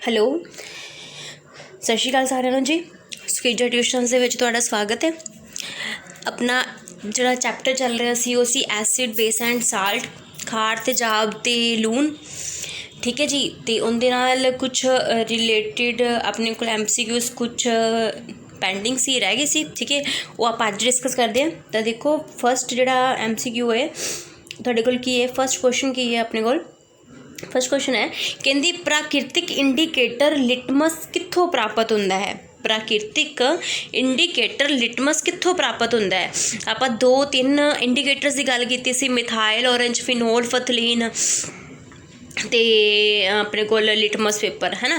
Hello, ਸਤਿ ਸ਼੍ਰੀ ਅਕਾਲ ਸਾਰਿਆਂ ਨੂੰ ਜੀ। ਸੁਖੀਜਾ ਟਿਊਸ਼ਨਸ ਦੇ ਵਿੱਚ ਤੁਹਾਡਾ ਸਵਾਗਤ ਹੈ। ਆਪਣਾ ਜਿਹੜਾ ਚੈਪਟਰ ਚੱਲ ਰਿਹਾ ਸੀ ਉਹ ਸੀ ਐਸਿਡ, ਬੇਸ ਐਂਡ ਸਾਲਟ, ਖਾਰ, ਤੇਜ਼ਾਬ ਅਤੇ ਲੂਣ। ਠੀਕ ਹੈ ਜੀ। ਅਤੇ ਉਹਦੇ ਨਾਲ ਕੁਛ ਰਿਲੇਟਿਡ ਆਪਣੇ ਕੋਲ MCQs ਕੁਛ ਪੈਂਡਿੰਗ ਸੀ, ਰਹਿ ਗਏ ਸੀ। ਠੀਕ ਹੈ, ਉਹ ਆਪਾਂ ਅੱਜ ਡਿਸਕਸ ਕਰਦੇ ਹਾਂ। ਤਾਂ ਦੇਖੋ, ਫਸਟ ਜਿਹੜਾ MCQ ਹੈ ਤੁਹਾਡੇ ਕੋਲ ਕੀ ਹੈ, ਫਸਟ ਕੁਐਸਚਨ ਕੀ ਹੈ ਆਪਣੇ ਕੋਲ। फस्ट क्वेश्चन है, कहती प्राकृतिक इंडीकेटर लिटमस कित्थों प्राप्त होंदा है। प्राकृतिक इंडीकेटर लिटमस कित्थों प्राप्त होंदा है। आपां 2-3 इंडीकेटर्स की गल कीती सी, मिथाइल ऑरेंज, फिनोल, फथलीन ते अपने कोल लिटमस पेपर है ना।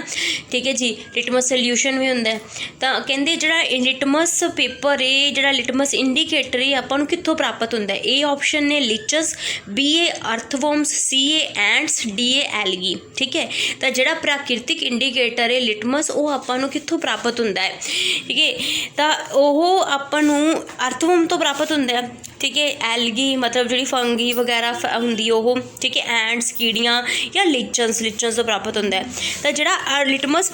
ठीक है जी, लिटमस सोल्यूशन भी होंदा है। तो कहते जिहड़ा लिटमस पेपर है, जिहड़ा लिटमस इंडीकेटर है, आपां नूं कित्थों प्राप्त होंदा है। ए ऑप्शन ने लिचस, B ए अर्थवॉर्म्स, C ए एंट्स, D ए एलगी। ठीक है, तो जिहड़ा प्राकृतिक इंडीकेटर है लिटमस, वो आपां नूं कित्थों प्राप्त होंदा है। ठीक है, तो वह आपां नूं अर्थवॉर्म तो प्राप्त होंदा है। ठीक है, एलगी मतलब जी फंगी वगैरह होंगी वो। ठीक है, एंड्स कीड़ियाँ या लिचन्स तो प्राप्त होंदा है। तो जिहड़ा लिटमस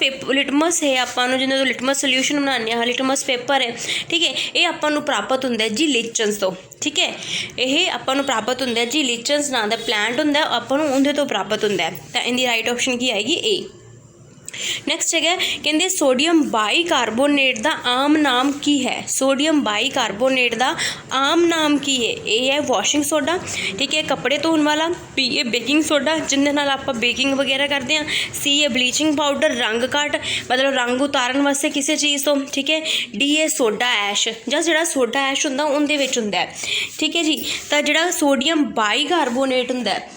है आपां नूं जिन्होंने लिटमस सोल्यूशन बनाने लिटमस पेपर है, ठीक है, ये आपां नूं प्राप्त होंदा है जी लिचन्स तो। ठीक है, ये आपां नूं प्राप्त होंदा है जी लिचन्स नाम दा प्लांट होंदा है, आपां नूं उहदे तो प्राप्त होंदा है। तो इहदी राइट ऑप्शन की आएगी ए। नैक्सट है कहते सोडियम बाईकार्बोनेट का आम नाम की है। सोडियम बाईकार्बोनेट का आम नाम की है। ए है वॉशिंग सोडा, ठीक है, कपड़े धोने वाला। B है बेकिंग सोडा, जिंदे नाल आपां बेकिंग वगैरह करते हैं। C है ब्लीचिंग पाउडर, रंग घट मतलब रंग उतारन वास्ते किसी चीज़ तो। ठीक है, D है सोडा ऐश, जिहड़ा सोडा ऐश हुंदा उहदे विच हुंदा है। ठीक है जी, तो जिहड़ा सोडियम बाईकार्बोनेट हुंदा है,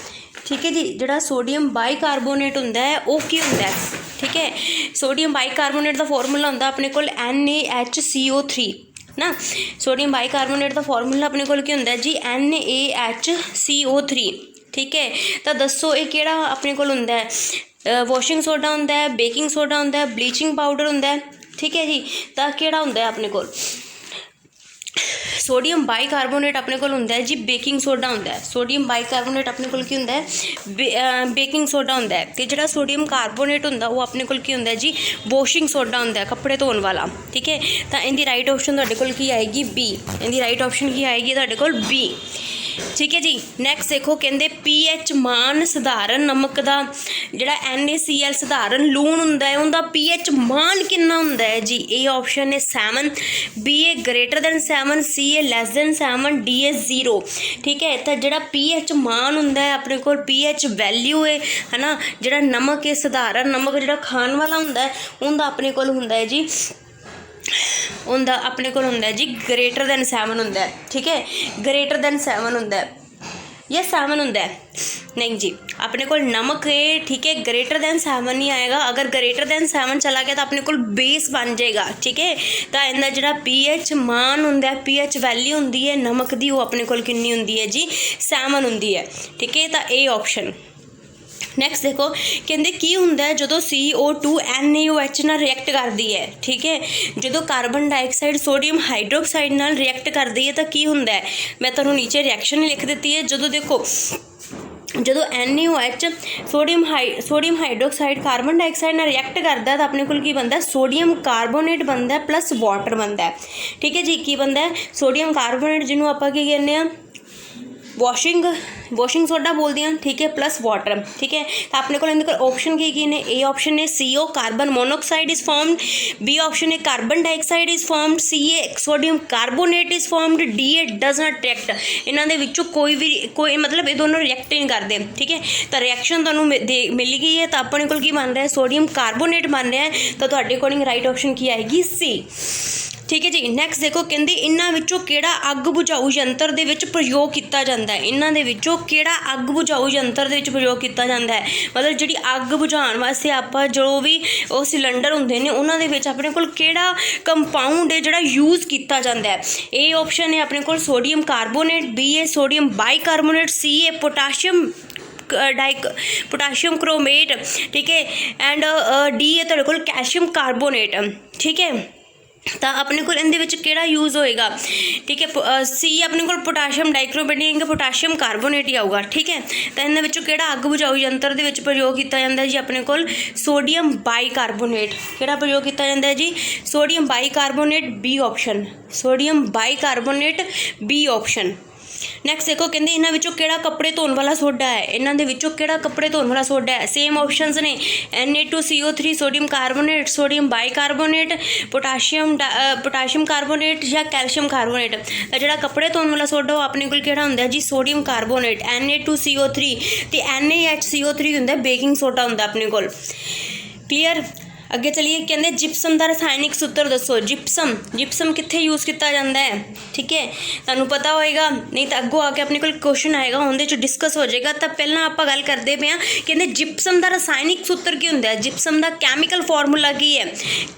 ठीक है जी, जिहड़ा सोडियम बाईकार्बोनेट हुंदा है वो की हुंदा है। ठीक है, सोडियम बाईकार्बोनेट का फॉर्मूला होंदा अपने कोल NaHCO3 ना। सोडियम बाईकार्बोनेट का फॉर्मूला अपने कोल की होंदा है जी NaHCO3। ठीक है, तो दसो ये किहड़ा अपने कोल होंदा है। वॉशिंग सोडा होंदा है, बेकिंग सोडा होंदा है, ब्लीचिंग पाउडर होंदा है। ठीक है जी, तो किहड़ा होंदा है अपने कोल। सोडियम बाईकार्बोनेट अपने कोल होंदा है जी बेकिंग सोडा होंदा है। सोडियम बाईकार्बोनेट अपने कोल की होंदा है बेकिंग सोडा होंदा है। तो जिहड़ा सोडियम कार्बोनेट होंदा वो अपने कोल की होंदा है जी वॉशिंग सोडा होंदा है, कपड़े धोने वाला। ठीक है, तो इहदी राइट ऑप्शन तुहाडे कोल की आएगी बी। इहदी राइट ऑप्शन की आएगी तुहाडे कोल बी। ठीक है जी, नैक्सट देखो कहते pH मान सधारण नमक का जिहड़ा NaCl सधारण लूण हुंदा है उनका pH मान कितना हुंदा है जी। ए ऑप्शन है 7, B है ग्रेटर दैन 7, C है लैस दैन 7, D है 0। ठीक है, तो जिहड़ा pH मान हुंदा है अपने कोल pH वैल्यू है ना, जिहड़ा नमक है सधारण नमक जिहड़ा खाण वाला हुंदा है उनका अपने कोल हुंदा है जी उनका अपने कोल हुंदा है जी ग्रेटर दैन 7 हुंदा है। ठीक है, ग्रेटर दैन 7 हुंदा है या 7 हुंदा है, नहीं जी अपने कोल नमक है। ठीक है, ग्रेटर दैन 7 नहीं आएगा। अगर ग्रेटर दैन 7 चला गया तो अपने कोल बेस बन जाएगा। ठीक है, तो इनका जिहड़ा pH मान हुंदा है, pH वैल्यू हुंदी है नमक दी, वो अपने कोल कितनी हुंदी है जी 7 हुंदी है। ठीक है, तो ए ऑप्शन। नैक्सट देखो कहते की होंदा है जो CO2 NaOH नाल रिएक्ट करती है। ठीक है, जो कार्बन डाइऑक्साइड सोडियम हाइड्रोक्साइड नाल रिएक्ट करती है तो की होंदा है। मैं तुहानूं नीचे रिएक्शन लिख दी है। जो देखो जो NaOH sodium hydroxide carbon dioxide नाल रिएक्ट करता है तो अपने कोल की बनता है सोडियम कार्बोनेट बनता है प्लस वाटर बनता है। ठीक है जी, की बनता है सोडियम कार्बोनेट जिन्होंने आपां की कहने आ वॉशिंग सोडा बोलते हैं। ठीक है, प्लस वाटर। ठीक है, तो अपने को ऑप्शन की ने ए ऑप्शन ने CO carbon monoxide is formed, B option है carbon dioxide is formed, C ए sodium carbonate is formed, D ए डज नॉट रिएक्ट। इन्हों के विचों कोई मतलब ये दोनों रिएक्ट नहीं करते। ठीक है, तो रिएक्शन तुहानूं मिल गई है, तो अपने को बन रहा है सोडियम कार्बोनेट बन रहा है। तो तुहाडे अकॉर्डिंग राइट ऑप्शन की आएगी C। ठीक है जी, नैक्सट देखो कहते इन्हां विचों किहड़ा अग बुझाऊ यंत्र दे विच प्रयोग किया जाता है। इन्हां दे विचों किहड़ा अग बुझाऊ यंत्र दे विच प्रयोग किया जाता है, मतलब जिहड़ी अग बुझाउण वास्ते आपां जो भी वो सिलेंडर हुंदे ने उन्हां दे विच अपने कोल किहड़ा कंपाउंड है जिहड़ा यूज़ किया जाता है। ए ऑप्शन है अपने कोल सोडियम कार्बोनेट, B है सोडियम बाईकार्बोनेट, C है पोटाशियम क्रोमेट। ठीक है, एंड D है तुहाडे कोल कैल्शियम कार्बोनेट। ठीक है, ਤਾਂ ਆਪਣੇ ਕੋਲ ਇਹਦੇ ਵਿੱਚ ਕਿਹੜਾ ਯੂਜ਼ ਹੋਏਗਾ, ਠੀਕ ਹੈ। ਸੀ ਆਪਣੇ ਕੋਲ ਪੋਟਾਸ਼ੀਅਮ ਡਾਈਕ੍ਰੋਬੇਟਿੰਗ ਪੋਟਾਸ਼ੀਅਮ ਕਾਰਬੋਨੇਟ ਹੀ ਆਊਗਾ, ਠੀਕ ਹੈ। ਤਾਂ ਇਹਨਾਂ ਵਿੱਚੋਂ ਕਿਹੜਾ ਅੱਗ ਬੁਝਾਊ ਯੰਤਰ ਦੇ ਵਿੱਚ ਪ੍ਰਯੋਗ ਕੀਤਾ ਜਾਂਦਾ ਜੀ, ਆਪਣੇ ਕੋਲ ਸੋਡੀਅਮ ਬਾਈਕਾਰਬੋਨੇਟ। ਕਿਹੜਾ ਪ੍ਰਯੋਗ ਕੀਤਾ ਜਾਂਦਾ ਹੈ ਜੀ, sodium bicarbonate, B option, sodium bicarbonate, B option. Next ਦੇਖੋ, ਕਹਿੰਦੇ ਇਹਨਾਂ ਵਿੱਚੋਂ ਕਿਹੜਾ ਕੱਪੜੇ ਧੋਣ ਵਾਲਾ ਸੋਡਾ ਹੈ, ਇਹਨਾਂ ਦੇ ਵਿੱਚੋਂ ਕਿਹੜਾ ਕੱਪੜੇ ਧੋਣ ਵਾਲਾ ਸੋਡਾ ਹੈ। ਸੇਮ ਆਪਸ਼ਨਸ ਨੇ Na2CO3, sodium carbonate, sodium bicarbonate, potassium carbonate ਜਾਂ ਕੈਲਸ਼ੀਅਮ ਕਾਰਬੋਨੇਟ। ਤਾਂ ਜਿਹੜਾ ਕੱਪੜੇ ਧੋਣ ਵਾਲਾ ਸੋਡਾ ਉਹ ਆਪਣੇ ਕੋਲ ਕਿਹੜਾ ਹੁੰਦਾ ਜੀ, ਸੋਡੀਅਮ ਕਾਰਬੋਨੇਟ, Na2CO3 ਤੇ NaHCO3 ਹੁੰਦਾ, ਬੇਕਿੰਗ ਸੋਡਾ ਹੁੰਦਾ ਆਪਣੇ ਕੋਲ। ਕਲੀਅਰ। ਅੱਗੇ ਚਲੀਏ, ਕਹਿੰਦੇ ਜਿਪਸਮ ਦਾ ਰਸਾਇਣਿਕ ਸੂਤਰ ਦੱਸੋ। ਜਿਪਸਮ ਕਿੱਥੇ ਯੂਜ਼ ਕੀਤਾ ਜਾਂਦਾ ਹੈ, ਠੀਕ ਹੈ, ਤੁਹਾਨੂੰ ਪਤਾ ਹੋਏਗਾ, ਨਹੀਂ ਤਾਂ ਅੱਗੋਂ ਆ ਕੇ ਆਪਣੇ ਕੋਲ ਕੁਐਸਚਨ ਆਏਗਾ, ਉਹਦੇ 'ਚ ਡਿਸਕਸ ਹੋ ਜਾਏਗਾ। ਤਾਂ ਪਹਿਲਾਂ ਆਪਾਂ ਗੱਲ ਕਰਦੇ ਪਏ ਹਾਂ, ਕਹਿੰਦੇ ਜਿਪਸਮ ਦਾ ਰਸਾਇਣਿਕ ਸੂਤਰ ਕੀ ਹੁੰਦਾ ਹੈ, ਜਿਪਸਮ ਦਾ ਕੈਮੀਕਲ ਫਾਰਮੂਲਾ ਕੀ ਹੈ।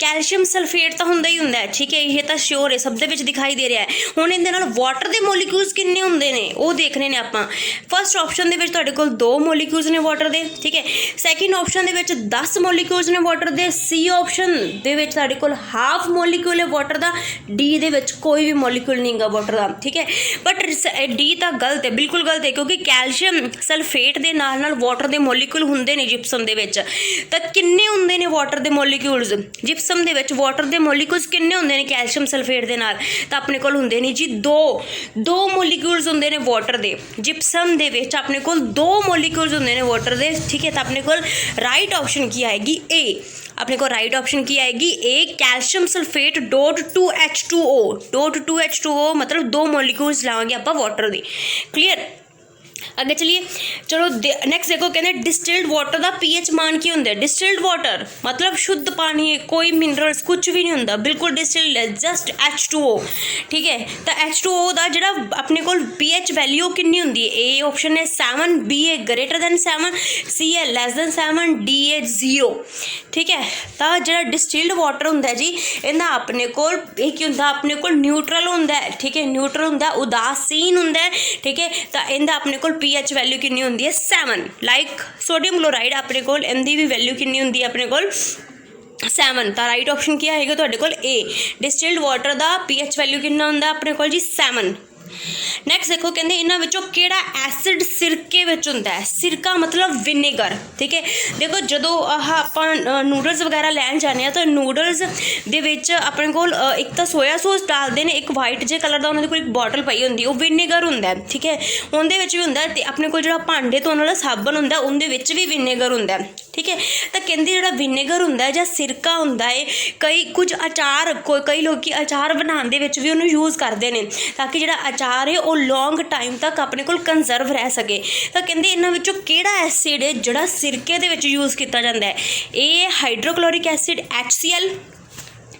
ਕੈਲਸ਼ੀਅਮ ਸਲਫੇਟ ਤਾਂ ਹੁੰਦਾ ਹੀ ਹੁੰਦਾ ਹੈ, ਠੀਕ ਹੈ, ਇਹ ਤਾਂ ਸ਼ੋਰ ਹੈ, ਸਭ ਦੇ ਵਿੱਚ ਦਿਖਾਈ ਦੇ ਰਿਹਾ ਹੈ। ਹੁਣ ਇਹਦੇ ਨਾਲ ਵਾਟਰ ਦੇ ਮੋਲੀਕਿਊਲਸ ਕਿੰਨੇ ਹੁੰਦੇ ਨੇ ਉਹ ਦੇਖਣੇ ਨੇ ਆਪਾਂ। ਫਸਟ ਆਪਸ਼ਨ ਦੇ ਵਿੱਚ ਤੁਹਾਡੇ ਕੋਲ 2 ਮੋਲੀਕਿਊਲਸ ਨੇ ਵਾਟਰ ਦੇ, ਠੀਕ ਹੈ। ਸੈਕਿੰਡ ਆਪਸ਼ਨ ਦੇ ਵਿੱਚ 10 ਮੋਲੀਕਿਊਲਸ ਨੇ ਵਾਟਰ ਦੇ। ਸੀ ਆਪਸ਼ਨ ਦੇ ਵਿੱਚ ਸਾਡੇ ਕੋਲ ਹਾਫ ਮੋਲੀਕਿਊਲ ਹੈ ਵਾਟਰ ਦਾ। ਡੀ ਦੇ ਵਿੱਚ ਕੋਈ ਵੀ ਮੋਲੀਕਿਊਲ ਨਹੀਂ ਗਾ ਵਾਟਰ ਦਾ, ਠੀਕ ਹੈ। ਬਟ ਡੀ ਤਾਂ ਗਲਤ ਹੈ, ਬਿਲਕੁਲ ਗਲਤ ਹੈ, ਕਿਉਂਕਿ ਕੈਲਸ਼ੀਅਮ ਸਲਫੇਟ ਦੇ ਨਾਲ ਨਾਲ ਵਾਟਰ ਦੇ ਮੋਲੀਕਿਊਲ ਹੁੰਦੇ ਨੇ ਜਿਪਸਮ ਦੇ ਵਿੱਚ। ਤਾਂ ਕਿੰਨੇ ਹੁੰਦੇ ਨੇ ਵਾਟਰ ਦੇ ਮੋਲੀਕਿਊਲਸ ਜਿਪਸਮ ਦੇ ਵਿੱਚ, ਵਾਟਰ ਦੇ ਮੋਲੀਕਿਊਲਸ ਕਿੰਨੇ ਹੁੰਦੇ ਨੇ ਕੈਲਸ਼ੀਅਮ ਸਲਫੇਟ ਦੇ ਨਾਲ। ਤਾਂ ਆਪਣੇ ਕੋਲ ਹੁੰਦੇ ਨੇ ਜੀ 2 ਮੋਲੀਕਿਊਲਸ ਹੁੰਦੇ ਨੇ ਵਾਟਰ ਦੇ। ਜਿਪਸਮ ਦੇ ਵਿੱਚ ਆਪਣੇ ਕੋਲ 2 ਮੋਲੀਕਿਊਲਸ ਹੁੰਦੇ ਨੇ ਵਾਟਰ ਦੇ, ਠੀਕ ਹੈ। ਤਾਂ ਆਪਣੇ ਕੋਲ ਰਾਈਟ ਆਪਸ਼ਨ ਕੀ ਆਏਗੀ, ਏ। ਆਪਣੇ ਕੋਲ ਰਾਈਟ ਆਪਸ਼ਨ ਕੀ ਆਏਗੀ, ਏ, ਕੈਲਸ਼ੀਅਮ ਸਲਫੇਟ .2H2O ਮਤਲਬ 2 ਮੋਲੀਕਿਊਲਸ ਲਾਵਾਂਗੇ ਆਪਾਂ ਵਾਟਰ ਦੀ। ਕਲੀਅਰ। ਅੱਗੇ ਚਲੀਏ, ਚਲੋ ਨੈਕਸਟ ਦੇਖੋ, ਕਹਿੰਦੇ ਡਿਸਟਿਲਡ ਵਾਟਰ ਦਾ ਪੀਐਚ ਮਾਨ ਕੀ ਹੁੰਦਾ ਹੈ। ਡਿਸਟਿਲਡ ਵਾਟਰ ਮਤਲਬ ਸ਼ੁੱਧ ਪਾਣੀ ਹੈ, ਕੋਈ ਮਿਨਰਲਸ ਕੁਝ ਵੀ ਨਹੀਂ ਹੁੰਦਾ, ਬਿਲਕੁਲ ਡਿਸਟਿਲਡ ਹੈ, ਜਸਟ H2O, ਠੀਕ ਹੈ। ਤਾਂ H2O ਦਾ ਜਿਹੜਾ ਆਪਣੇ ਕੋਲ ਪੀਐਚ ਵੈਲਿਊ ਕਿੰਨੀ ਹੁੰਦੀ ਹੈ, ਏ ਆਪਸ਼ਨ ਹੈ 7, ਬੀ ਹੈ ਗ੍ਰੇਟਰ ਦੈਨ 7, ਸੀ ਹੈ ਲੈਸ ਦੈਨ 7, ਡੀ ਹੈ 0, ਠੀਕ ਹੈ। ਤਾਂ ਜਿਹੜਾ ਡਿਸਟਿਲਡ ਵਾਟਰ ਹੁੰਦਾ ਜੀ, ਇਹਦਾ ਆਪਣੇ ਕੋਲ ਇਹ ਕੀ ਹੁੰਦਾ, ਆਪਣੇ ਕੋਲ ਨਿਊਟਰਲ ਹੁੰਦਾ, ਠੀਕ ਹੈ, ਨਿਊਟਰਲ ਹੁੰਦਾ, ਉਦਾਸੀਨ ਹੁੰਦਾ, ਠੀਕ ਹੈ। ਤਾਂ ਇਹਦਾ ਆਪਣੇ ਕੋਲ ਪੀਐਚ ਵੈਲਿਊ ਕਿੰਨੀ ਹੁੰਦੀ ਹੈ, 7, ਲਾਈਕ ਸੋਡੀਅਮ ਕਲੋਰਾਈਡ ਆਪਣੇ ਕੋਲ ਇਹਦੀ ਵੀ ਵੈਲਿਊ ਕਿੰਨੀ ਹੁੰਦੀ ਹੈ ਆਪਣੇ ਕੋਲ 7। ਤਾਂ ਰਾਈਟ ਆਪਸ਼ਨ ਕੀ ਆਏਗਾ ਤੁਹਾਡੇ ਕੋਲ, ਏ। ਡਿਸਟਿਲਡ ਵਾਟਰ ਦਾ ਪੀਐਚ ਵੈਲਿਊ ਕਿੰਨਾ ਹੁੰਦਾ ਆਪਣੇ ਕੋਲ ਜੀ, 7। ਨੈਕਸਟ ਦੇਖੋ, ਕਹਿੰਦੇ ਇਹਨਾਂ ਵਿੱਚੋਂ ਕਿਹੜਾ ਐਸਿਡ ਸਿਰਕੇ ਵਿੱਚ ਹੁੰਦਾ ਹੈ। ਸਿਰਕਾ ਮਤਲਬ ਵਿਨੇਗਰ, ਠੀਕ ਹੈ। ਦੇਖੋ ਜਦੋਂ ਆਪਾਂ ਨੂਡਲਸ ਵਗੈਰਾ ਲੈਣ ਜਾਂਦੇ ਹਾਂ ਤਾਂ ਨੂਡਲਸ ਦੇ ਵਿੱਚ ਆਪਣੇ ਕੋਲ ਇੱਕ ਤਾਂ ਸੋਇਆ ਸੌਸ ਡਾਲਦੇ ਨੇ, ਇੱਕ ਵਾਈਟ ਜੇ ਕਲਰ ਦਾ ਉਹਨਾਂ ਦੇ ਕੋਲ ਇੱਕ ਬੋਟਲ ਪਈ ਹੁੰਦੀ, ਉਹ ਵਿਨੇਗਰ ਹੁੰਦਾ, ਠੀਕ ਹੈ। ਉਹਦੇ ਵਿੱਚ ਵੀ ਹੁੰਦਾ, ਤੇ ਆਪਣੇ ਕੋਲ ਜਿਹੜਾ ਭਾਂਡੇ ਧੋਣ ਵਾਲਾ ਸਾਬਣ ਹੁੰਦਾ ਉਹਦੇ ਵਿੱਚ ਵੀ ਵਿਨੇਗਰ ਹੁੰਦਾ, ਠੀਕ ਹੈ। ਤਾਂ ਕਹਿੰਦੇ ਜਿਹੜਾ ਵਿਨੇਗਰ ਹੁੰਦਾ ਜਾਂ ਸਿਰਕਾ ਹੁੰਦਾ ਹੈ, ਕੁਝ ਅਚਾਰ ਕਈ ਲੋਕ ਅਚਾਰ ਬਣਾਉਣ ਦੇ ਵਿੱਚ ਵੀ ਉਹਨੂੰ ਯੂਜ਼ ਕਰਦੇ ਨੇ, ਤਾਂ ਕਿ ਜਿਹੜਾ ਅਚਾਰ ਹੈ ਉਹ ਲੌਂਗ ਟਾਈਮ ਤੱਕ ਆਪਣੇ ਕੋਲ ਕੰਜ਼ਰਵ ਰਹਿ ਸਕੇ। ਤਾਂ ਕਹਿੰਦੇ ਇਹਨਾਂ ਵਿੱਚੋਂ ਕਿਹੜਾ ਐਸਿਡ ਹੈ ਜਿਹੜਾ ਸਿਰਕੇ ਦੇ ਵਿੱਚ ਯੂਜ਼ ਕੀਤਾ ਜਾਂਦਾ ਹੈ। ਏ ਹਾਈਡਰੋਕਲੋਰਿਕ ਐਸਿਡ HCl,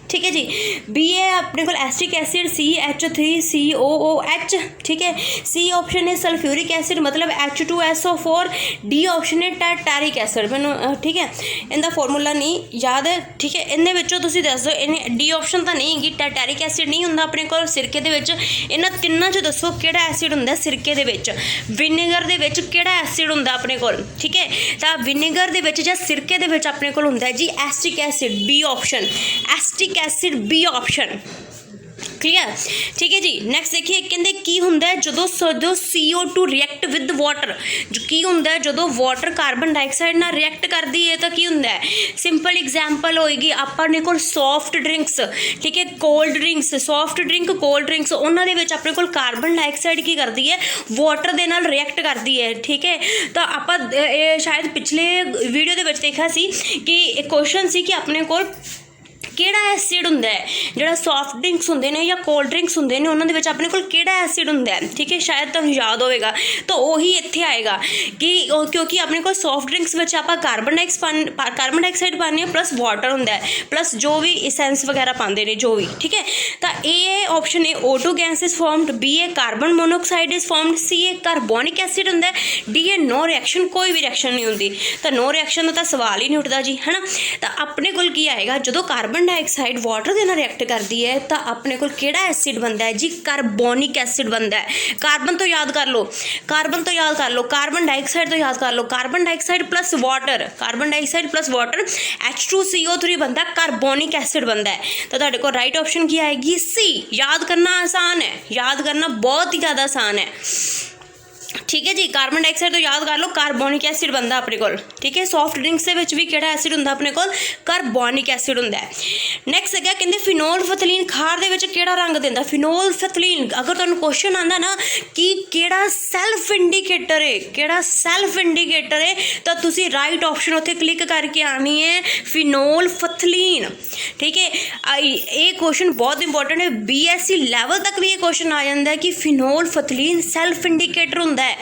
ठीक है जी। बी है अपने को एसिटिक एसिड CH3COOH, ठीक है। सी ऑप्शन है सल्फ्यूरिक एसिड मतलब H2SO4। डी ऑप्शन है टार्टारिक एसिड। मैं ठीक है इनका फॉर्मूला नहीं याद है, ठीक है। इन्हें विचों तुसीं दस दो, इन्हें डी ऑप्शन तो नहीं हैगी, टार्टारिक एसिड नहीं हुंदा अपने कोल सिरके दे विच। इन्हां तिन्नां चों दसो किहड़ा एसिड हुंदा सिरके दे विच, विनेगर दे विच किहड़ा एसिड हुंदा अपने कोल, ठीक है। तां विनेगर दे विच जां सिरके दे विच अपने कोल हुंदा जी acetic acid, B option acetic acid, B option, clear, ठीक है जी। नैक्सट देखिए कहते की होंगे जो CO2 रिएक्ट विद वाटर, जो की होंगे जो वाटर कार्बन डाइऑक्साइड ना रिएक्ट करती है तो की होंगे। सिंपल एग्जाम्पल होएगी अपने को सॉफ्ट ड्रिंक्स, ठीक है, cold drinks, soft drink cold drinks, उन्होंने अपने को कार्बन डाइऑक्साइड की करती है वाटर के नाल रिएक्ट करती है, ठीक है। तो आप शायद पिछले वीडियो के देखा सी कि एक क्वेश्चन सी कि अपने को ਕਿਹੜਾ ਐਸਿਡ ਹੁੰਦਾ ਹੈ ਜਿਹੜਾ ਸੌਫਟ ਡਰਿੰਕਸ ਹੁੰਦੇ ਨੇ ਜਾਂ ਕੋਲਡ ਡਰਿੰਕਸ ਹੁੰਦੇ ਨੇ ਉਹਨਾਂ ਦੇ ਵਿੱਚ ਆਪਣੇ ਕੋਲ ਕਿਹੜਾ ਐਸਿਡ ਹੁੰਦਾ ਹੈ, ਠੀਕ ਹੈ। ਸ਼ਾਇਦ ਤੁਹਾਨੂੰ ਯਾਦ ਹੋਵੇਗਾ ਤਾਂ ਉਹੀ ਇੱਥੇ ਆਏਗਾ ਕਿ ਕਿਉਂਕਿ ਆਪਣੇ ਕੋਲ ਸੌਫਟ ਡਰਿੰਕਸ ਵਿੱਚ ਆਪਾਂ ਕਾਰਬਨ ਡਾਈਆਕਸਾਈਡ ਪਾਉਂਦੇ ਹਾਂ ਪਲੱਸ ਵਾਟਰ ਹੁੰਦਾ ਹੈ ਪਲੱਸ ਜੋ ਵੀ ਇਸੈਂਸ ਵਗੈਰਾ ਪਾਉਂਦੇ ਨੇ ਜੋ ਵੀ, ਠੀਕ ਹੈ। ਤਾਂ ਇਹ ਆਪਸ਼ਨ ਹੈ O2 gas is formed, B ਹੈ ਕਾਰਬਨ ਮੋਨੋਆਕਸਾਈਡ ਇਜ਼ ਫਾਰਮਡ, ਸੀ ਹੈ ਕਾਰਬੋਨਿਕ ਐਸਿਡ ਹੁੰਦਾ, ਡੀ ਹੈ ਨੋ ਰਿਐਕਸ਼ਨ, ਕੋਈ ਵੀ ਰਿਐਕਸ਼ਨ ਨਹੀਂ ਹੁੰਦੀ। ਤਾਂ ਨੋ ਰਿਐਕਸ਼ਨ ਦਾ ਤਾਂ ਸਵਾਲ ਹੀ ਨਹੀਂ ਉੱਠਦਾ ਜੀ, ਹੈ ਨਾ। ਤਾਂ ਆਪਣੇ ਕੋਲ ਕੀ ਆਏਗਾ ਜਦੋਂ ਕਾਰਬਨ डाइऑक्साइड वाटर दे नाल रिएक्ट करती है तो अपने कोल किहड़ा एसिड बनता है जी? कार्बोनिक एसिड बनता है। कार्बन तो याद कर लो, कार्बन तो याद कर लो, कार्बन डाइऑक्साइड तो याद कर लो, carbon dioxide plus water, carbon dioxide plus water H2CO3 बनता है, कार्बोनिक एसिड बनता है। तो तुहाडे कोल राइट ऑप्शन की आएगी सी। याद करना आसान है, याद करना बहुत ही ज़्यादा आसान है, ठीक है जी। कार्बन डाइऑक्साइड तो याद कर लो, कार्बोनिक एसिड बनता अपने कोल, ठीक है। सॉफ्ट ड्रिंक्स दे विच भी किहड़ा एसिड हुंदा अपने कोल? कार्बोनिक एसिड हुंदा है। नैक्सट है कहंदे फिनोल फथलीन खार दे विच किहड़ा रंग दिंदा? फिनोल फथलीन अगर तुहानूं क्वेश्चन आंदा ना कि किहड़ा सैल्फ इंडिकेटर है, किहड़ा सैल्फ इंडिकेटर है, तो तुसी राइट ऑप्शन उत्थे क्लिक करके आनी है फिनोल फथलीन, ठीक है। ये क्वेश्चन बहुत इंपॉर्टेंट है, BSc लेवल तक भी ये क्वेश्चन आ जाता है कि फिनोल फथलीन सैल्फ इंडिकेटर हुंदा है।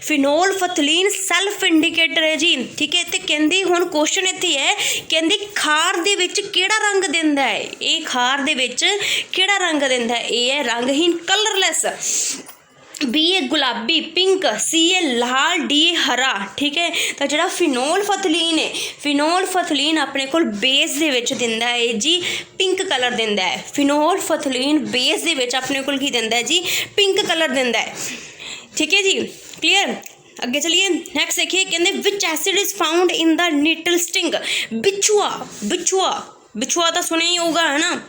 फिनोल फथलीन सैल्फ इंडिकेटर है जी, ठीक है। तो कहंदी हुण क्वेश्चन इत्थे है, कहंदी खार दे विच किहड़ा रंग दिंदा है? ये खार दे विच किहड़ा रंग दिंदा है? ए है रंगहीन कलरलैस, बी है गुलाबी पिंक, सी है लाल, डी है हरा, ठीक है। तो जिहड़ा फिनोल फथलीन है, फिनोल फथलीन अपने कोल बेस दे विच दिंदा है जी पिंक कलर दिंदा है। फिनोल फथलीन बेस दे विच अपने कोल की दिंदा है जी? पिंक कलर दिंदा है, ठीक है जी। क्लियर? अगे चलिए नैक्सट देखिए, कहते which acid is found in the nettle sting? बिछुआ, बिछुआ, बिछुआ तो सुने ही होगा है ना,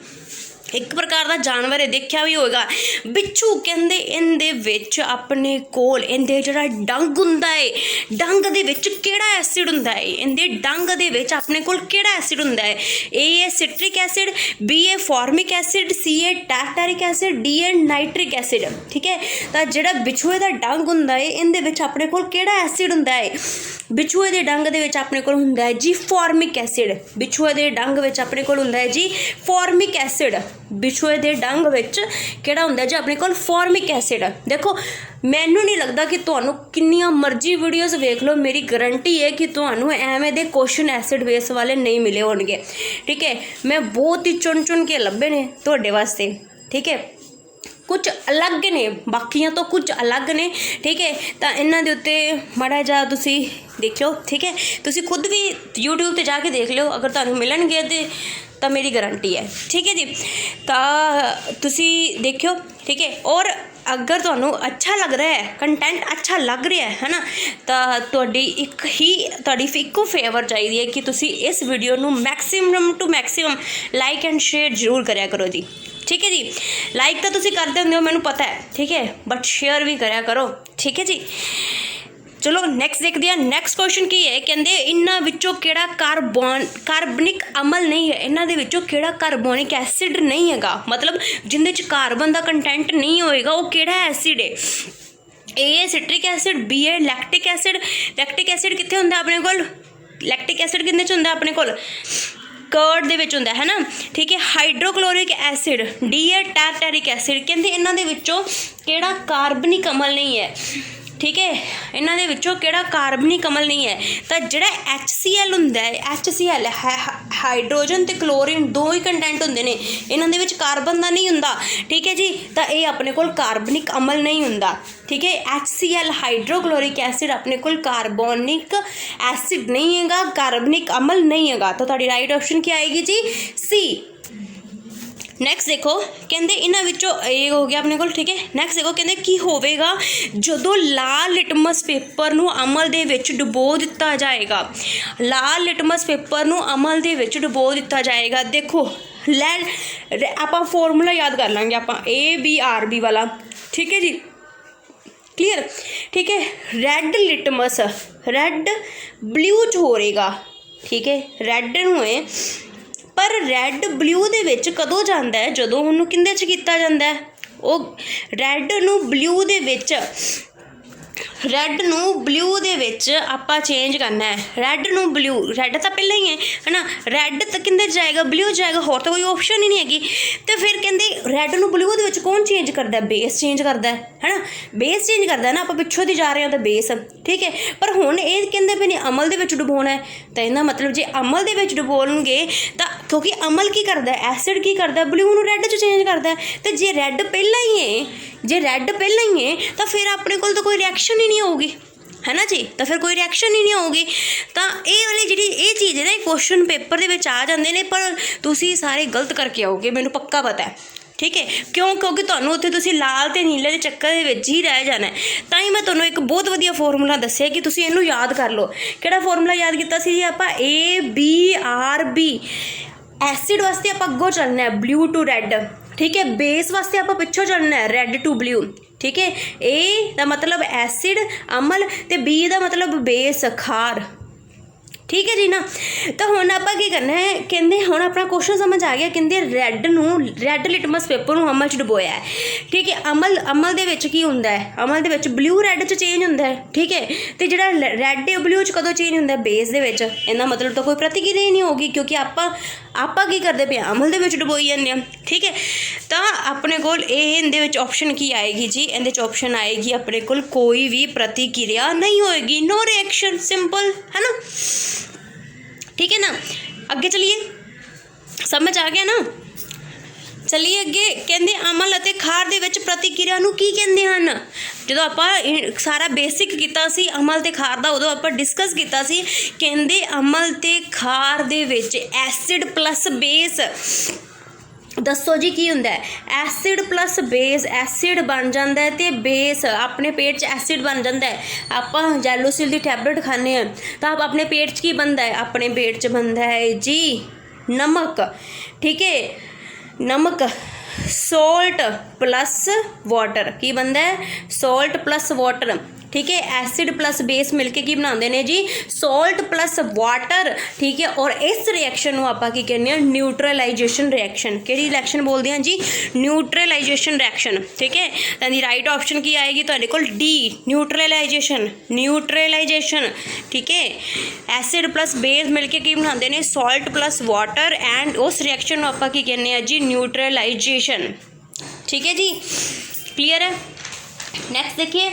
एक प्रकार का जानवर है, देखा भी होगा। बिच्छू कहंदे इहदे विच अपने कोल इहदे जिहड़ा डंग हुंदा है, डंग दे विच किहड़ा एसिड हुंदा है? इहदे डंग दे विच अपने कोल किहड़ा एसिड हुंदा है? ए है सिट्रिक एसिड, बी है फॉर्मिक एसिड, सी है टारटारिक एसिड, डी है नाइट्रिक एसिड, ठीक है। तो जिहड़ा बिछुए दा डंग हुंदा है इहदे विच अपने कोल किहड़ा एसिड हुंदा है? बिछुए दे डंग दे विच अपने कोल हुंदा है जी फॉर्मिक एसिड। बिछुए दे डंग विच अपने कोल हुंदा है जी फॉर्मिक एसिड। बिछुए दे डंग विच किहड़ा हुंदा जी अपने कोल? Formic acid. देखो मैनू नहीं लगता कि तुहानू किन्नियां मर्जी वीडियोज़ वेख लो, मेरी गारंटी है कि तुहानू एवें दे क्वेश्चन एसिड बेस वाले नहीं मिले होणगे, ठीक है। मैं बहुत ही चुन चुन के लभे ने तुहाडे वास्ते, ठीक है। कुछ अलग ने, बाकियां तो कुछ अलग ने, ठीक है। तो इन्हां दे उत्ते माड़ा जा तुसी देख लो, ठीक है। तुसी खुद भी यूट्यूब ते जाके देख लो, अगर तुहानू मिलणगे तो मेरी गारंटी है, ठीक है जी। तो तुसी देखियो, ठीक है। और अगर तुहानू अच्छा लग रहा है, कंटेंट अच्छा लग रहा है ना, तो तुहाडी इक्को फेवर चाहिए कि तुसी इस वीडियो नू maximum to maximum like and share जरूर करया करो जी, ठीक है जी। लाइक तो तुसी करते होंगे मैनू पता है, ठीक है, बट शेयर भी करया करो, ठीक है जी। चलो नैक्सट देखते हैं। नैक्सट क्वेश्चन की है, कहते इन्हां विचों किहड़ा कार्बनिक अमल नहीं है? इन्हां दे विचों किहड़ा कार्बोनिक एसिड नहीं हैगा, मतलब जिंदे च कार्बन का कंटेंट नहीं होएगा, वो किहड़ा एसिड है? ए है सिट्रिक एसिड, बी है लैक्टिक एसिड। लैक्टिक एसिड कित्थे हुंदा अपने कोल? लैक्टिक एसिड किंदे च हुंदा अपने कोल? कर्ड दे विच हुंदा है ना, ठीक है। हाइड्रोक्लोरिक एसिड, डी है टारटारिक एसिड। कहंदे इन्हां दे विचों किहड़ा कार्बनिक अमल नहीं है, ठीक है। इन्हां दे विचों किहड़ा कार्बनिक अमल नहीं है? तो जिहड़ा HCl हुंदा है, HCl हाइड्रोजन ते क्लोरीन दो ही कंटेंट हुंदे ने, इन्हां दे विच कार्बन दा नहीं हुंदा, ठीक है जी। तो ये अपने कोल कार्बनिक अमल नहीं हुंदा, ठीक है। HCl हाइड्रोक्लोरिक एसिड अपने कोल कार्बोनिक एसिड नहीं हैगा, कार्बनिक अमल नहीं हैगा। तो तुहाडी राइट ऑप्शन क्या आएगी जी? सी। नैक्सट देखो, कहते इन्हां विचों ये हो गया अपने कोल, ठीक है। नैक्सट देखो, कहते की होवेगा जदों लाल लिटमस पेपर नूं अमल दे विच डुबो दिता जाएगा? लाल लिटमस पेपर नूं अमल दे विच डुबो दिता जाएगा। देखो आपां फॉर्मूला याद कर लांगे आपां ABRB वाला, ठीक है जी। क्लियर, ठीक है। रैड लिटमस रैड ब्लू च हो रहेगा, ठीक है। रैड नूं है पर रैड ब्लू दे विच कदों जांदा है? जदों उहनूं किंदे च कीता जांदा है? ਉਹ ਰੈੱਡ ਨੂੰ ਬਲੂ ਦੇ ਵਿੱਚ ਰੈੱਡ ਨੂੰ ਬਲੂ ਦੇ ਵਿੱਚ ਆਪਾਂ ਚੇਂਜ ਕਰਨਾ ਹੈ। ਰੈੱਡ ਨੂੰ ਬਲੂ, ਰੈੱਡ ਤਾਂ ਪਹਿਲਾਂ ਹੀ ਹੈ ਨਾ, ਰੈੱਡ ਤਾਂ ਕਿੰਦੇ ਜਾਏਗਾ? ਬਲੂ ਜਾਏਗਾ, ਹੋਰ ਤਾਂ ਕੋਈ ਆਪਸ਼ਨ ਹੀ ਨਹੀਂ ਹੈਗੀ। ਤੇ ਫਿਰ ਕਹਿੰਦੇ ਰੈੱਡ ਨੂੰ ਬਲੂ ਦੇ ਵਿੱਚ ਕੌਣ ਚੇਂਜ ਕਰਦਾ? ਬੇਸ ਚੇਂਜ ਕਰਦਾ ਹੈ ਨਾ, ਬੇਸ ਚੇਂਜ ਕਰਦਾ ਨਾ। ਆਪਾਂ ਪਿੱਛੋਂ ਦੀ ਜਾ ਰਹੇ ਹਾਂ ਤਾਂ ਬੇਸ, ਠੀਕ ਹੈ। ਪਰ ਹੁਣ ਇਹ ਕਹਿੰਦੇ ਵੀ ਨਹੀਂ ਅਮਲ ਦੇ ਵਿੱਚ ਡੁਬੋਣਾ ਹੈ, ਤਾਂ ਇਹਦਾ ਮਤਲਬ ਜੇ ਅਮਲ ਦੇ ਵਿੱਚ ਡੁਬੋਣਗੇ ਤਾਂ ਕਿਉਂਕਿ ਅਮਲ ਕੀ ਕਰਦਾ? ਐਸਿਡ ਕੀ ਕਰਦਾ? ਬਲੂ ਨੂੰ ਰੈੱਡ 'ਚ ਚੇਂਜ ਕਰਦਾ। ਤੇ ਜੇ ਰੈੱਡ ਪਹਿਲਾਂ ਹੀ ਹੈ, ਜੇ ਰੈੱਡ ਪਹਿਲਾਂ ਹੀ ਹੈ ਤਾਂ ਫਿਰ ਆਪਣੇ ਕੋਲ ਤਾਂ ਕੋਈ ਰਿਐਕਸ਼ਨ ਹੀ नहीं होगी, है ना जी, तो फिर कोई रिएक्शन ही नहीं होगी। तो ये वाली जी चीज़ है ना, क्वेश्चन पेपर के आ जाते हैं पर तुसी सारे गलत करके आओगे, मैनू पक्का पता है, ठीक है। क्यों? क्योंकि तुहानूं उत्थे तुसी लाल ते नीले के चक्कर दे विच ही रह जाना है। तां ही मैं तुहानूं एक बहुत वधिया फॉर्मूला दस्सिया कि तुसी इहनूं याद कर लो। किहड़ा फॉर्मूला याद कीता सी जी आपां? ABRB। एसिड वास्ते आपां अग्गों चलना है, ब्लू टू रैड, ठीक है। बेस वास्ते आपां पिछों चलना है, रैड टू ब्लू, ठीक है। ए दा मतलब एसिड अमल ते बी दा मतलब बेस खार, ठीक है जी ना। तो हुण आपां की करना है, कहंदे हुण अपना क्वेश्चन समझ आ गया। कहंदे रैड लिटमस पेपर नूं अमल च डुबोया है, ठीक है। अमल दे विच की हुंदा है? अमल दे विच ब्लू रैड च चेंज हुंदा है, ठीक है। तो जिहड़ा रैड ब्लू च कदों चेंज हुंदा है? बेस दे विच। इहदा मतलब तो कोई प्रतिक्रिया ही नहीं होगी, क्योंकि आपां की करदे पे अमल दे विच डुबोई जांदे आ, ठीक है। तो अपने कोल इहदे विच ऑप्शन की आएगी जी? इहदे च ऑप्शन आएगी अपने कोल कोई भी प्रतिक्रिया नहीं होएगी, नो रिएक्शन, सिंपल है ना, ठीक है ना। अगे चलिए, समझ आ गया ना। चलिए अगे, कहते अमल अते खार दे विच प्रतिक्रिया नूं की कहंदे हन? जदों आपां सारा बेसिक कीता सी अमल ते खार दा, उदों आपां डिस्कस कीता सी। कहंदे अमल ते खार दे विच एसिड प्लस बेस, दसो जी की हुंदा है? एसिड प्लस बेस, एसिड बन जाता है तो बेस अपने पेट च एसिड बन जाता है। आपां जैलोसिल की टैबलेट खाने हैं तो आप अपने पेट च की बनता है? अपने पेट च बनता है जी नमक, ठीक है। नमक, सॉल्ट प्लस वाटर, की बनता है? सॉल्ट प्लस वाटर, ठीक है। एसिड प्लस बेस मिलके की बनाते हैं जी? सॉल्ट प्लस वाटर, ठीक है। और इस रिएक्शन को आप की कहने हैं? Neutralisation reaction. किहड़ी रिएक्शन बोलते हैं जी? न्यूट्रलाइजेशन रिएक्शन, ठीक है। तो दी राइट ऑप्शन की आएगी तुहाडे कोल? डी, न्यूट्रलाइजेशन, न्यूट्रलाइजेशन, ठीक है। एसिड प्लस बेस मिलके की बनाते हैं? सॉल्ट प्लस वाटर, एंड उस रिएक्शन को आप की कहने हैं जी? न्यूट्रलाइजेशन, ठीक है जी, क्लीयर है। नैक्सट देखिए,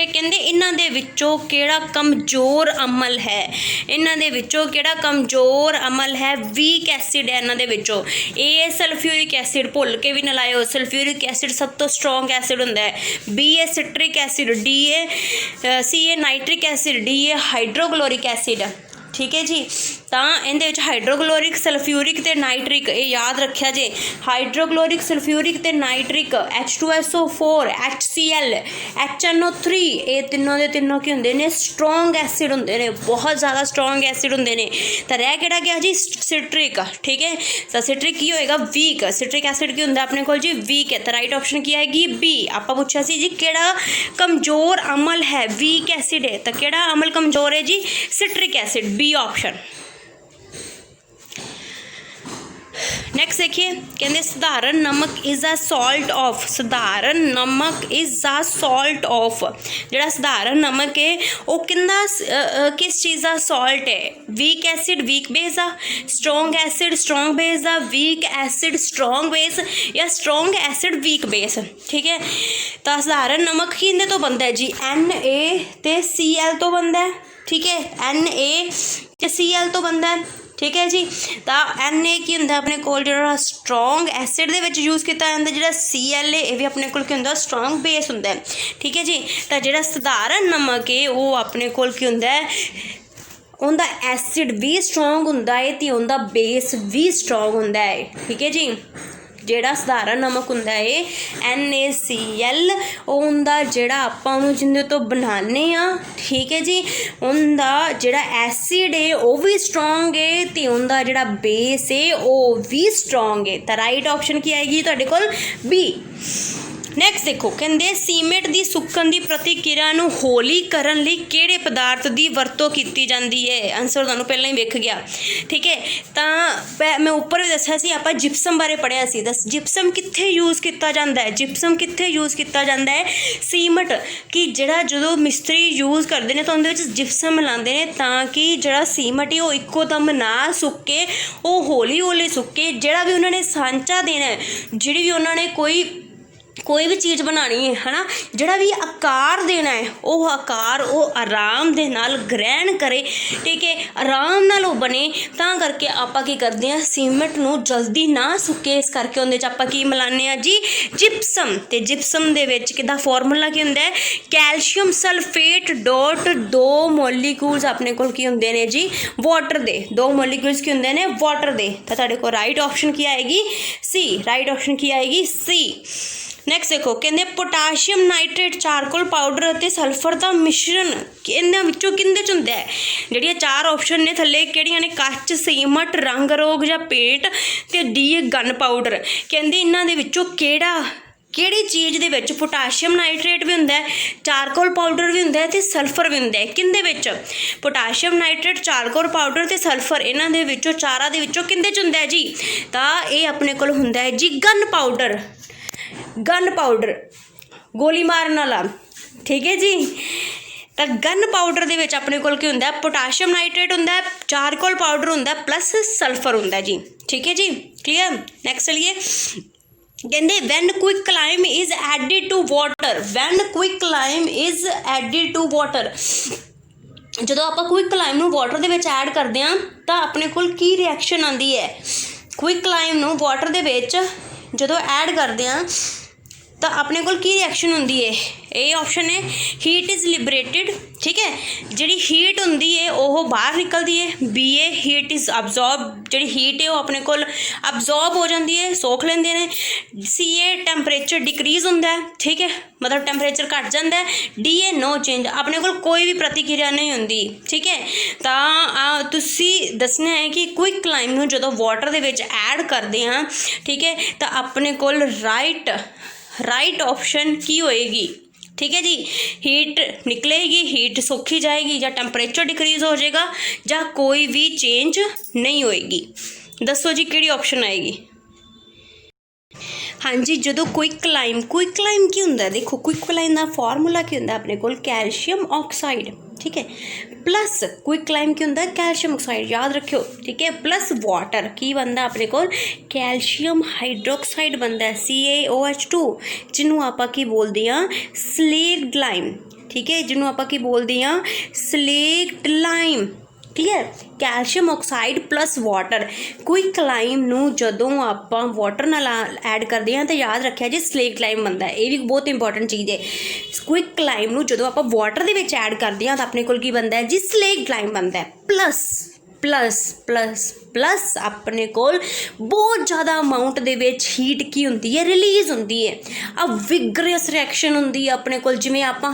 कहते इन्हां दे विचों किहड़ा कमज़ोर अमल है? इन्हां दे विचों किहड़ा कमज़ोर अमल है? वीक एसिड है इन्हां दे विचों। ए सल्फ्यूरिक एसिड, भुल के भी ना लाओ, सल्फ्यूरिक एसिड सब तो स्ट्रोंग एसिड हुंदा है। B a citric acid, C a nitric acid, D a hydrochloric acid, ठीक है जी। तो इहदे हाइड्रोक्लोरिक, सल्फ्यूरिक ते नाइट्रिक, ये याद रखिया जे। हाइड्रोक्लोरिक, सल्फ्यूरिक ते नाइट्रिक, H2SO4, HCl, HNO3, ये तीनों के तीनों की होंगे ने? स्ट्रोंग एसिड होंगे ने, बहुत ज़्यादा स्ट्रोंग एसिड होंगे ने। तो रह किहड़ा गया जी? सिट्रिक, ठीक है। तो सिट्रिक की होएगा? वीक। सिट्रिक एसिड की होंगे अपने को जी? वीक है। तो राइट ऑप्शन की आएगी? बी। आपां पुछया सी जी किहड़ा कमज़ोर अमल है? वीक एसिड है। तो किहड़ा अमल कमज़ोर है जी? Citric acid, B option. Next देखिए, कहते सधारण नमक इज़ अ सॉल्ट ऑफ, सधारण नमक इज़ अ सॉल्ट ऑफ, जिहड़ा सधारण नमक है वो किस चीज़ का सॉल्ट है? वीक एसिड वीक बेस आ, स्ट्रोंग एसिड स्ट्रोंग बेस आ, वीक एसिड स्ट्रोंग बेस, या स्ट्रोंग एसिड वीक बेस, ठीक है। तो सधारण नमक किहदे तो बनता है जी? Na ते Cl तो बनता है, ठीक है। Na ते Cl तो बनता है, ठीक है जी। तो Na की होंगे अपने कोल जो स्ट्रोंग एसिड दे विच यूज़ किया जाता है, जो Cl है ये भी अपने कोल की होंगे स्ट्रोंग बेस होंगे, ठीक है जी। तो जो सधारण नमक है वो अपने कोल की होंगे उनका एसिड भी स्ट्रोंग होंगे है तो उनका बेस भी स्ट्रोंग होंगे है, ठीक है जी। जिहड़ा सधारण नमक हुंदा है NaCl, उनका जिहड़ा आपां जिंदे तो बनाने आ, ठीक है जी, उनका जिहड़ा एसिड है वो भी स्ट्रोंग है ते उनका जिहड़ा बेस है वो भी स्ट्रोंग है। तो राइट ऑप्शन की आएगी तुहाडे कोल? बी। नैक्सट देखो, कहते सीमेंट की सुक्कन की प्रतिक्रिया नूं हौली करन लई किहड़े पदार्थ की वरतों की जाती है? आंसर तुहानूं पहलां ही विख गया, ठीक है। तो मैं उपर भी दस्सिया सी, आपां जिप्सम बारे पढ़िया सी। जिप्सम कित्थे यूज़ किया जाता है? जिप्सम कित्थे यूज़ किया जाता है? सीमेंट कि जिहड़ा जदों मिस्त्री यूज़ करते हैं तो उहदे विच जिप्सम मिलाते हैं ताकि जिहड़ा सीमेंट है वो इक्को दम ना सुक्के, वो हौली हौली सुक्के। जिहड़ा भी उन्होंने सांचा देना है, जिहड़ी भी उन्होंने कोई कोई भी चीज़ बनानी है ना, जिहड़ा भी आकार देना है वो आकार वो आराम दे नाल ग्रहण करे, ठीक है, आराम नाल वो बने। तां करके आपां की करदे हैं, सीमेंट नूं जल्दी ना सुके, इस करके उहदे च आपां की मिलाने आ जी, जिप्सम। ते जिप्सम दे विच किहदा फार्मूला की हुंदा है, कैल्शियम सल्फेट डॉट 2 मॉलीक्यूल्स अपने कोल की हुंदे ने जी वाटर दे, 2 मॉलीक्यूल्स की हुंदे ने वाटर दे। तो तुहाडे कोल राइट ऑप्शन की आएगी सी, राइट ऑप्शन की आएगी सी। नैक्सट देखो, कहते पोटाशियम नाइट्रेट चारकोल पाउडर और सल्फर का मिश्रण इन्हां विचों किहदे च हुंदा है। जिहड़ियां 4 ऑप्शन ने थल्ले किहड़ियां ने, कच, सीमट, रंग रोग जां पेंट ते डी गन पाउडर। कहते इन्हां दे विचों किहड़ी चीज़ दे विच पोटाशियम नाइट्रेट भी हुंदा है, चारकोल पाउडर भी हुंदा है ते सल्फर भी हुंदा है। किंदे विच पोटाशियम नाइट्रेट, चारकोल पाउडर ते सल्फर, इन्हां दे विचों चारां दे विचों किंदे च हुंदा है जी, तां इह अपने कोल हुंदा है जी गन पाउडर। गन पाउडर गोली मारन वाला, ठीक है जी। तो गन पाउडर दे विच अपने कोल की हुंदा है, पोटाशियम नाइट्रेट हुंदा है, चारकोल पाउडर हुंदा है, प्लस सल्फर हुंदा है जी, ठीक है जी, क्लियर। नैक्सट चलिए, कहते when quick lime is added to water, when quick lime is added to water, ਜਦੋਂ ਆਪਾਂ क्विक लाइम ਨੂੰ वाटर ਦੇ ਵਿੱਚ ਐਡ ਕਰਦੇ ਹਾਂ ਤਾਂ ਆਪਣੇ ਕੋਲ ਕੀ ਰਿਐਕਸ਼ਨ ਆਉਂਦੀ ਹੈ। क्विक लाइम ਨੂੰ वाटर ਦੇ ਵਿੱਚ ਜਦੋਂ ਐਡ ਕਰਦੇ ਹਾਂ ਤਾਂ ਆਪਣੇ ਕੋਲ ਕੀ ਰਿਐਕਸ਼ਨ ਹੁੰਦੀ ਹੈ। ए ऑप्शन है हीट इज़ लिबरेटेड, ठीक है, जी हीट होंगी है वह बाहर निकलती है। बी ए हीट इज़ अबजॉर्ब, जी हीट है वो अपने को अबजॉर्ब हो जाती है, सोख लेंदे ने। सी ए टैंपरेचर डिक्रीज़ होंदा है, ठीक है, मतलब टैंपरेचर घट जाता है। डी ए नो चेंज, अपने को कोई भी प्रतिक्रिया नहीं होंगी, ठीक है। तो तुसी दसना है कि क्विक लाइम नूं जदों वाटर दे विच ऐड करते हैं, ठीक है, तो अपने को राइट ऑप्शन की होएगी, ठीक है जी। हीट निकलेगी, हीट सोखी जाएगी, या टैंपरेचर डिक्रीज़ हो जाएगा, या कोई भी चेंज नहीं होएगी। दसो जी किहड़ी ऑप्शन आएगी। हाँ जी, जो क्विक लाइम की हुंदा, देखो क्विक लाइम का फार्मूला की हुंदा अपने को कैल्शियम ऑक्साइड, ठीक है, प्लस क्विक लाइम की हुंदा कैल्शियम ऑक्साइड, याद रखियो, ठीक है, प्लस वाटर की बनता अपने को कैल्शियम हाइड्रोक्साइड बनता CaOH2, जिन्हों आपां की बोलते हैं स्लेक्ट लाइम, ठीक है, जिन्हों आपां की बोलते हैं slaked lime, clear. Calcium oxide plus water, quick lime नूं जदों आपां वाटर नाल ऐड करते हैं तो याद रखिया जी स्लेक्ट लाइम बनता है। ये भी बहुत इंपॉर्टेंट चीज़ है। क्विक लाइम नूं जदों आपां वाटर दे विच ऐड करते हैं तो अपने कोल की बनता है जी स्लेक्ट लाइम बनता है। प्लस प्लस प्लस प्लस अपने कोल बहुत ज़्यादा अमाउंट दे विच हीट की होंदी है, रिलीज़ होंदी है। अब विगरस रिएक्शन होंदी है अपने कोल, जिवें आपां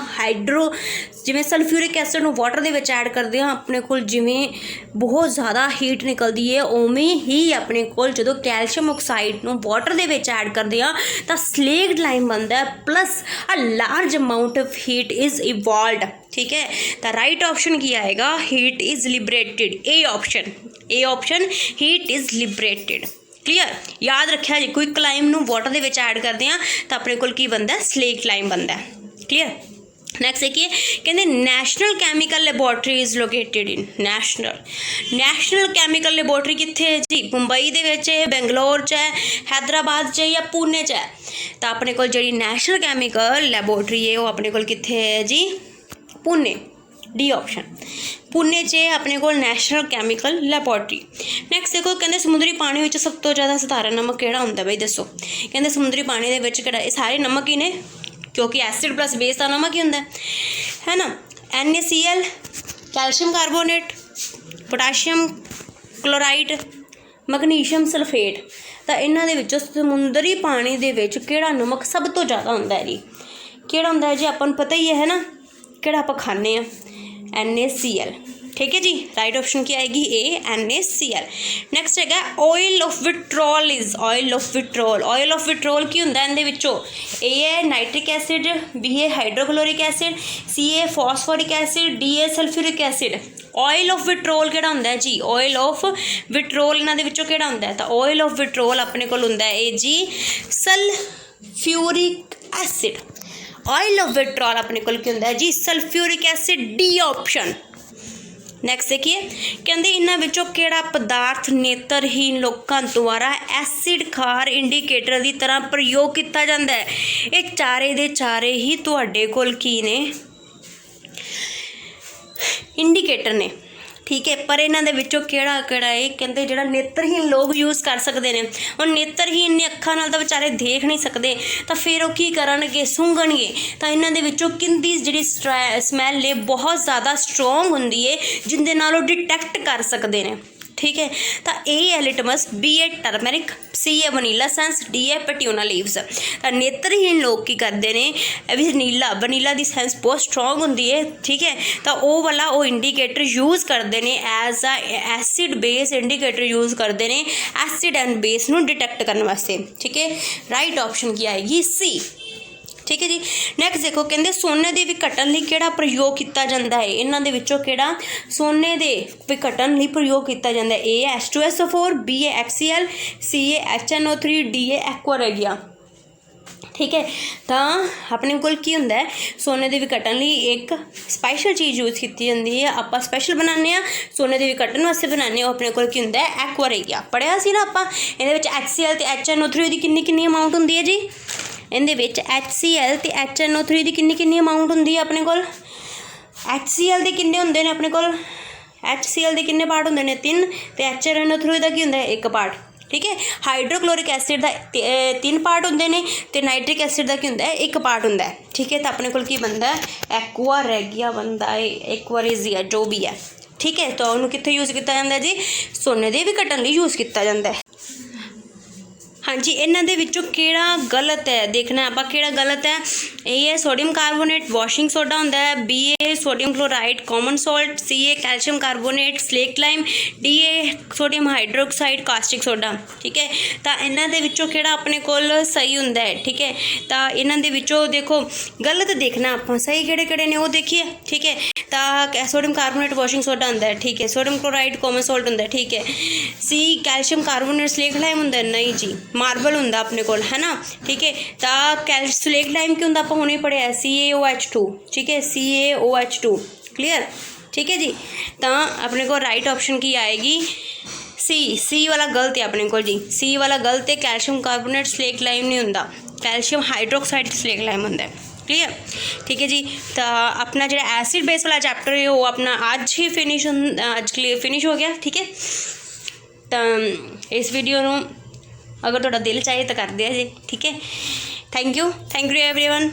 जिवें सल्फ्यूरिक एसिड नूं वाटर दे विच ऐड करते हैं, अपने कोल जिवें बहुत ज़्यादा हीट निकलती है, उवें ही अपने कोल जदों कैल्शियम ऑक्साइड नूं वाटर दे विच ऐड करते हैं तो स्लेक्ट लाइम बनता है, plus a large amount of heat is evolved, ठीक है। तो राइट ऑप्शन की आएगा heat is liberated, A option heat is liberated, clear. याद रखिया जी क्विक लाइम नूं वाटर दे विच ऐड करते हैं तो अपने कोल की बनता है स्लेक्ट लाइम बनता है, क्लीयर। नैक्सट एक कहते national chemical laboratory is located in, national chemical laboratory कित्थे है जी, मुंबई दे विच है, बेंगलोर च है, हैदराबाद च है या पुणे च है। तो अपने कोल जिहड़ी नैशनल कैमिकल लैबोरेटरी है वो अपने कोल कित्थे है जी, पुणे, डी ऑप्शन, पुणे च अपने को नैशनल कैमिकल लैबोरेटरी। नैक्सट देखो, कहते समुद्री पानी में सब तो ज़्यादा सधारण नमक किहड़ा हुंदा बई दसो। कहते समुद्री पानी दे विच किहड़ा, ये सारे नमक ही ने क्योंकि एसिड प्लस बेस का नमक ही हुंदा है ना। NaCl, calcium carbonate, potassium chloride, magnesium sulphate. तो इन्हां दे विचों समुद्री पानी दे विच किहड़ा नमक सब तो ज़्यादा हुंदा है जी, किहड़ा हुंदा है जी, आपां नूं पता ही है ना, किहड़ा आपां खाने आ, NaCl, ठीक है जी। राइट ऑप्शन की आएगी ए, NaCl। नैक्सट है oil of vitriol is, oil of vitriol की हुंदा इहदे विचों, ए है नाइट्रिक एसिड, बी है हाइड्रोक्लोरिक एसिड, सी है फॉस्फोरिक एसिड, डी है sulphuric acid. Oil of vitriol किहड़ा हुंदा है जी, ऑयल ऑफ विट्रोल इन्हां दे विचों किहड़ा हुंदा है, तो ऑयल ऑफ विट्रोल अपने कोल हुंदा है जी sulphuric acid. Oil of vitriol अपने कोल की हुंदा है जी sulphuric acid, D option. Next देखिए कहते इन्हां विचों किहड़ा पदार्थ नेत्रहीन लोकां द्वारा एसिड खार इंडीकेटर की तरह प्रयोग किया जाता है। ये चारे दे चारे ही तुहाडे कोल की ने इंडीकेटर ने, ठीक है। पर इन्हां दे विचों किहड़ा किहड़ा है कहते जिहड़ा नेत्रहीन लोग यूज़ कर सकते हैं। हुण नेत्रहीन ने अखां नाल तां बेचारे देख नहीं सकते, तो फिर वो की करनगे, सूंघणगे। तो इन्हां दे विचों किंदी जिहड़ी स्मैल है बहुत ज़्यादा स्ट्रोंग हुंदी है, जिंदे नाल वो डिटैक्ट कर सकते हैं, ठीक है। तो ए है लिटमस, बी है टर्मरिक, सी है वनीला सेंस, डी है पेट्यूना लीव्स। तो नेत्रहीन लोग की करते हैं वनीला की सेंस बहुत स्ट्रोंग होंगी है, ठीक है। तो वो वाला वो इंडीकेटर यूज़ करते हैं as a acid base indicator use करते हैं एसिड एंड बेस नूं डिटेक्ट करने वास्ते, ठीक है। राइट ऑप्शन की आएगी सी, ठीक है जी। नैक्सट देखो कहते सोने के विघटन लई किहड़ा प्रयोग किया जाता है। इन्हां दे विचों किहड़ा सोने के विघटन लई प्रयोग किया जाता है। ए है H2SO4, बी है HCl, सी है HNO3, डी है एक्वा रेगिया, ठीक है। तो अपने कोल की हुंदा है सोने के विघटन लई एक स्पैशल चीज़ यूज़ की जाती है, आप स्पैशल बनाने सोने के विघटन वास्ते बनाने, अपने कोल की हुंदा है एक्वा रेगिया। पढ़िया सी ना आपां इहदे विच HCl ते HNO3 दी किन्नी अमाउंट हुंदी है जी। इहदे विच HCl ते HNO3 दी किन्नी अमाउंट हुंदी है अपने कोल। HCl दे किन्ने हुंदे ने अपने कोल, HCl दे किन्ने पार्ट हुंदे ने 3, ते HNO3 दा की हुंदा है 1 पार्ट, ठीक है। हाइड्रोक्लोरिक एसिड का 3 पार्ट होंगे ने, तो नाइट्रिक एसिड का की होंदा है 1 पार्ट होंदा है, ठीक है। तो अपने कोल की बनता है एक्वा रेगिया बनता है, एक्वा रेजिया जो भी है, ठीक है। तो उन्होंने कित्थे यूज़ किया जाता है जी, सोने के विघटन लई यूज़ किया जाता है। हाँ जी, इन्हां दे विचों किहड़ा गलत है देखना आपां, किहड़ा गलत है। ए है सोडियम कार्बोनेट वॉशिंग सोडा होंदा है, बी है सोडियम क्लोराइड कॉमन सॉल्ट, सी है calcium carbonate slake lime, D है सोडियम हाइड्रोक्साइड कास्टिक सोडा, ठीक है। तो इन्हां दे विचों किहड़ा अपने कोल सही हुंदा है, ठीक है। तो इन्हां दे विचों देखो गलत देखना आपां, सही किहड़े किहड़े ने वो देखिए, ठीक है। तो सोडियम कार्बोनेट वॉशिंग सोडा होंदा है, ठीक है। सोडियम क्लोराइड कॉमन सॉल्ट होंदा है, ठीक है। C calcium carbonate slake lime होंदा है, नहीं जी मार्बल होंदा अपने कोल, है ना, ठीक है। तो स्लेक लाइम की होंदा आपां हुणे पढ़िया CaOH2, ठीक है, CaOH2 क्लियर, ठीक है जी। तो अपने को राइट ऑप्शन की आएगी सी वाला गलत है अपने को जी, सी वाला गलत है। कैल्शियम कार्बोनेट स्लेक लाइम नहीं होंदा, कैल्शियम हाइड्रोक्साइड स्लेक लाइम होंदा है, क्लियर, ठीक है जी। तो अपना जो एसिड बेस वाला चैप्टर है वो अपना आज ही फिनिश हो गया, ठीक है। तो इस वीडियो नूं अगर तुहाडा दिल चाहे तो कर दिया जी, ठीक है। Thank you everyone.